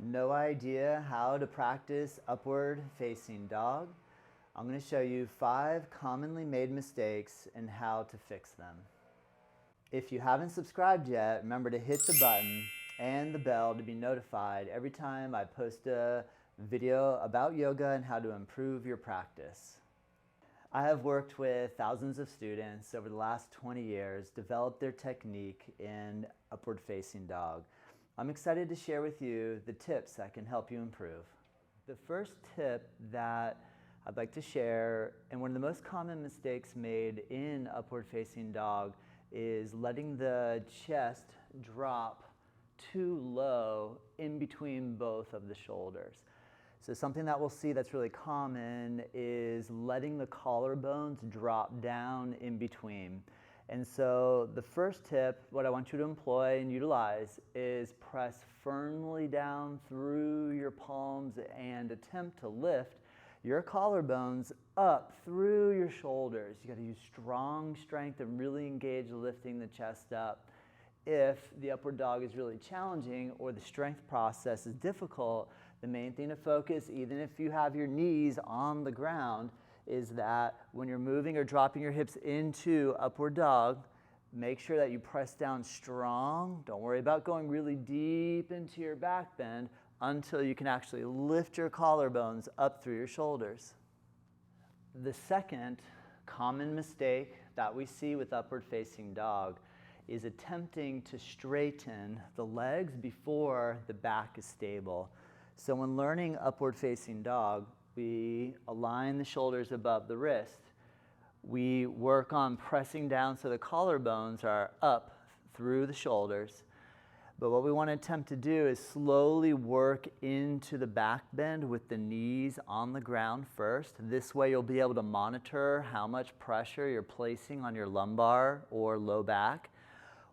No idea how to practice upward facing dog? I'm going to show you 5 commonly made mistakes and how to fix them. If you haven't subscribed yet, remember to hit the button and the bell to be notified every time I post a video about yoga and how to improve your practice. I have worked with thousands of students over the last 20 years, developed their technique in upward facing dog. I'm excited to share with you the tips that can help you improve. The first tip that I'd like to share, and one of the most common mistakes made in upward facing dog, is letting the chest drop too low in between both of the shoulders. So something that we'll see that's really common is letting the collarbones drop down in between. And so the first tip, what I want you to employ and utilize, is press firmly down through your palms and attempt to lift your collarbones up through your shoulders. You got to use strong strength and really engage lifting the chest up. If the upward dog is really challenging or the strength process is difficult, the main thing to focus, even if you have your knees on the ground, is that when you're moving or dropping your hips into upward dog, make sure that you press down strong. Don't worry about going really deep into your back bend until you can actually lift your collarbones up through your shoulders. The second common mistake that we see with upward facing dog is attempting to straighten the legs before the back is stable. So when learning upward facing dog, we align the shoulders above the wrist. We work on pressing down so the collarbones are up through the shoulders. But what we want to attempt to do is slowly work into the back bend with the knees on the ground first. This way you'll be able to monitor how much pressure you're placing on your lumbar or low back.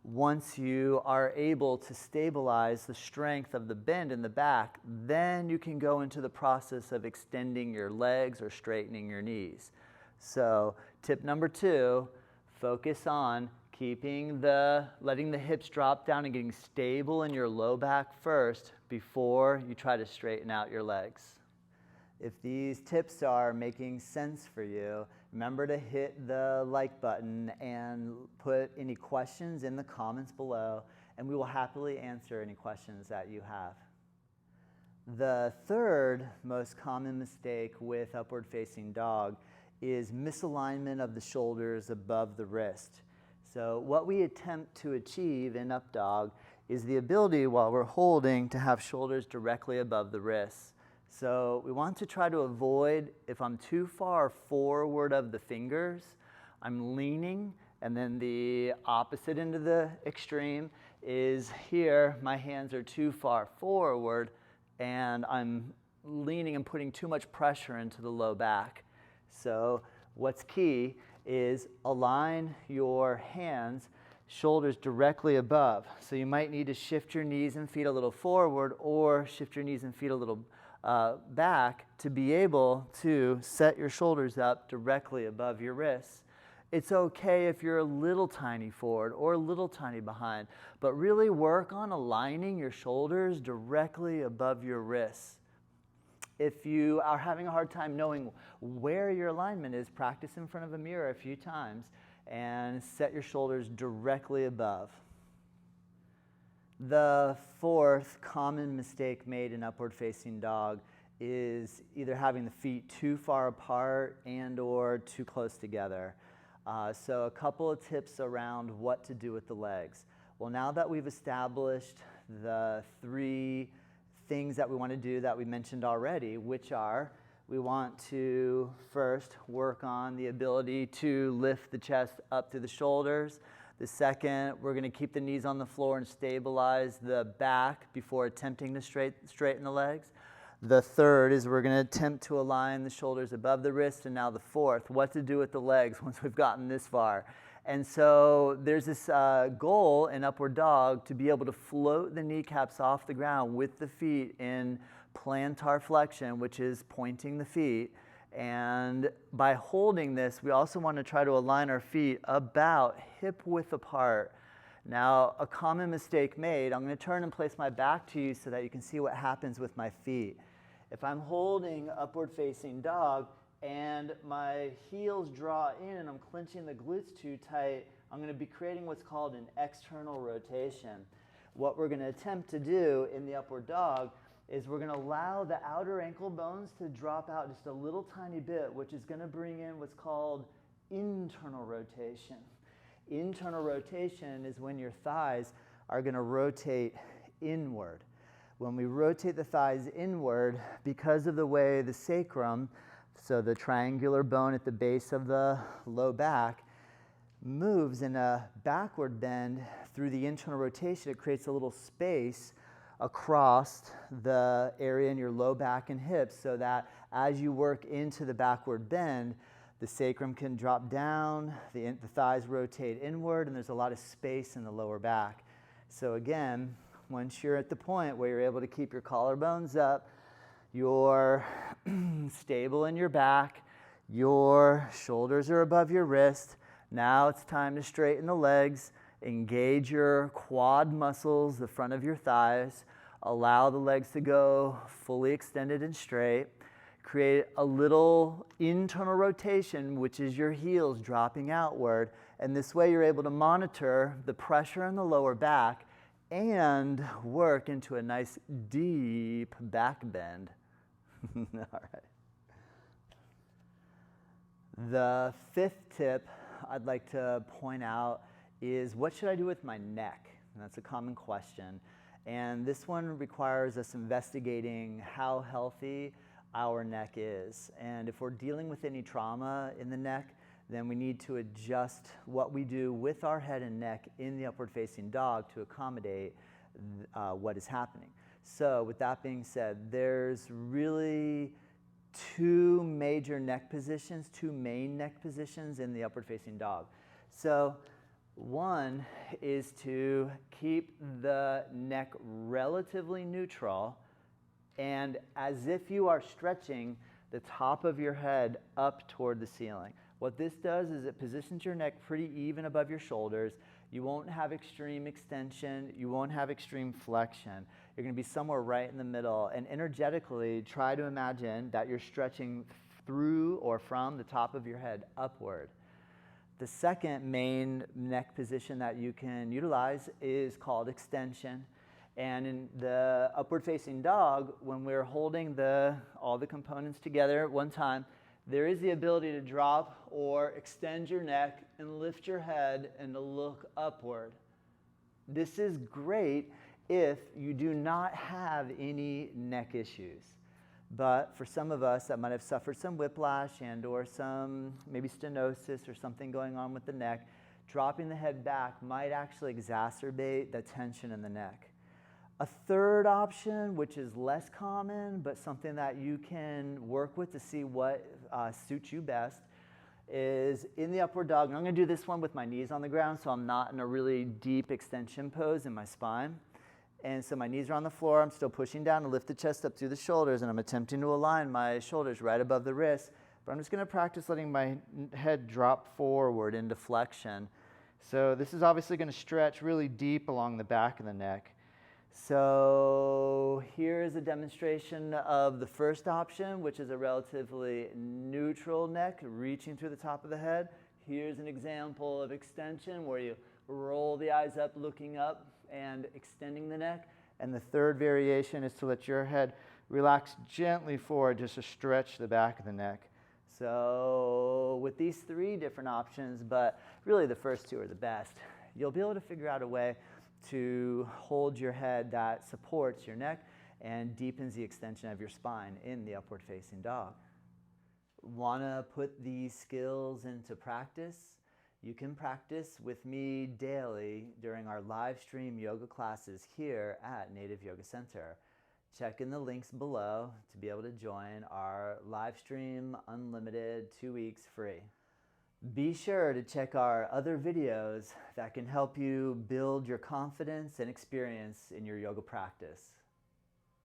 Once you are able to stabilize the strength of the bend in the back, then you can go into the process of extending your legs or straightening your knees. So tip number 2, focus on letting the hips drop down and getting stable in your low back first before you try to straighten out your legs. If these tips are making sense for you, remember to hit the like button and put any questions in the comments below, and we will happily answer any questions that you have. The third most common mistake with upward facing dog is misalignment of the shoulders above the wrist. So what we attempt to achieve in up dog is the ability while we're holding to have shoulders directly above the wrists. So we want to try to avoid, if I'm too far forward of the fingers, I'm leaning, and then the opposite end of the extreme is here, my hands are too far forward, and I'm leaning and putting too much pressure into the low back. So what's key is align your hands, shoulders directly above. So you might need to shift your knees and feet a little forward or shift your knees and feet a little back to be able to set your shoulders up directly above your wrists. It's okay if you're a little tiny forward or a little tiny behind, but really work on aligning your shoulders directly above your wrists. If you are having a hard time knowing where your alignment is, practice in front of a mirror a few times and set your shoulders directly above. The fourth common mistake made in upward facing dog is either having the feet too far apart and or too close together. So a couple of tips around what to do with the legs. Well, now that we've established the 3 things that we want to do that we mentioned already, which are, we want to first work on the ability to lift the chest up to the shoulders. The second, we're going to keep the knees on the floor and stabilize the back before attempting to straighten the legs. The third is we're going to attempt to align the shoulders above the wrist. And now the fourth, what to do with the legs once we've gotten this far. And so there's this goal in upward dog to be able to float the kneecaps off the ground with the feet in plantar flexion, which is pointing the feet. And by holding this, we also want to try to align our feet about hip width apart. Now, a common mistake made, I'm going to turn and place my back to you so that you can see what happens with my feet. If I'm holding upward facing dog and my heels draw in and I'm clenching the glutes too tight, I'm going to be creating what's called an external rotation. What we're going to attempt to do in the upward dog is we're going to allow the outer ankle bones to drop out just a little tiny bit, which is going to bring in what's called internal rotation. Internal rotation is when your thighs are going to rotate inward. When we rotate the thighs inward, because of the way the sacrum, so the triangular bone at the base of the low back, moves in a backward bend through the internal rotation, it creates a little space across the area in your low back and hips so that as you work into the backward bend, the sacrum can drop down, the thighs rotate inward, and there's a lot of space in the lower back. So again, once you're at the point where you're able to keep your collarbones up, you're stable in your back, your shoulders are above your wrist, now it's time to straighten the legs, engage your quad muscles, the front of your thighs, allow the legs to go fully extended and straight. Create a little internal rotation, which is your heels dropping outward. And this way you're able to monitor the pressure in the lower back and work into a nice deep back bend. All right. The fifth tip I'd like to point out is, what should I do with my neck? And that's a common question. And this one requires us investigating how healthy our neck is. And if we're dealing with any trauma in the neck, then we need to adjust what we do with our head and neck in the upward facing dog to accommodate what is happening. So with that being said, there's really two major neck positions, two main neck positions in the upward facing dog. So one is to keep the neck relatively neutral and as if you are stretching the top of your head up toward the ceiling. What this does is it positions your neck pretty even above your shoulders. You won't have extreme extension. You won't have extreme flexion. You're going to be somewhere right in the middle. And energetically, try to imagine that you're stretching through or from the top of your head upward. The second main neck position that you can utilize is called extension. And in the upward facing dog, when we're holding all the components together at one time, there is the ability to drop or extend your neck and lift your head and to look upward. This is great if you do not have any neck issues. But for some of us that might have suffered some whiplash and or some maybe stenosis or something going on with the neck, dropping the head back might actually exacerbate the tension in the neck. A third option, which is less common, but something that you can work with to see what suits you best, is in the upward dog. And I'm going to do this one with my knees on the ground so I'm not in a really deep extension pose in my spine. And so my knees are on the floor. I'm still pushing down to lift the chest up through the shoulders, and I'm attempting to align my shoulders right above the wrists. But I'm just going to practice letting my head drop forward into flexion. So this is obviously going to stretch really deep along the back of the neck. So here's a demonstration of the first option, which is a relatively neutral neck reaching through the top of the head. Here's an example of extension where you roll the eyes up, looking up and extending the neck. And the third variation is to let your head relax gently forward just to stretch the back of the neck. So with these three different options, but really the first two are the best, you'll be able to figure out a way to hold your head that supports your neck and deepens the extension of your spine in the upward facing dog. Want to put these skills into practice? You can practice with me daily during our live stream yoga classes here at Native Yoga Center. Check in the links below to be able to join our live stream unlimited 2 weeks free. Be sure to check our other videos that can help you build your confidence and experience in your yoga practice.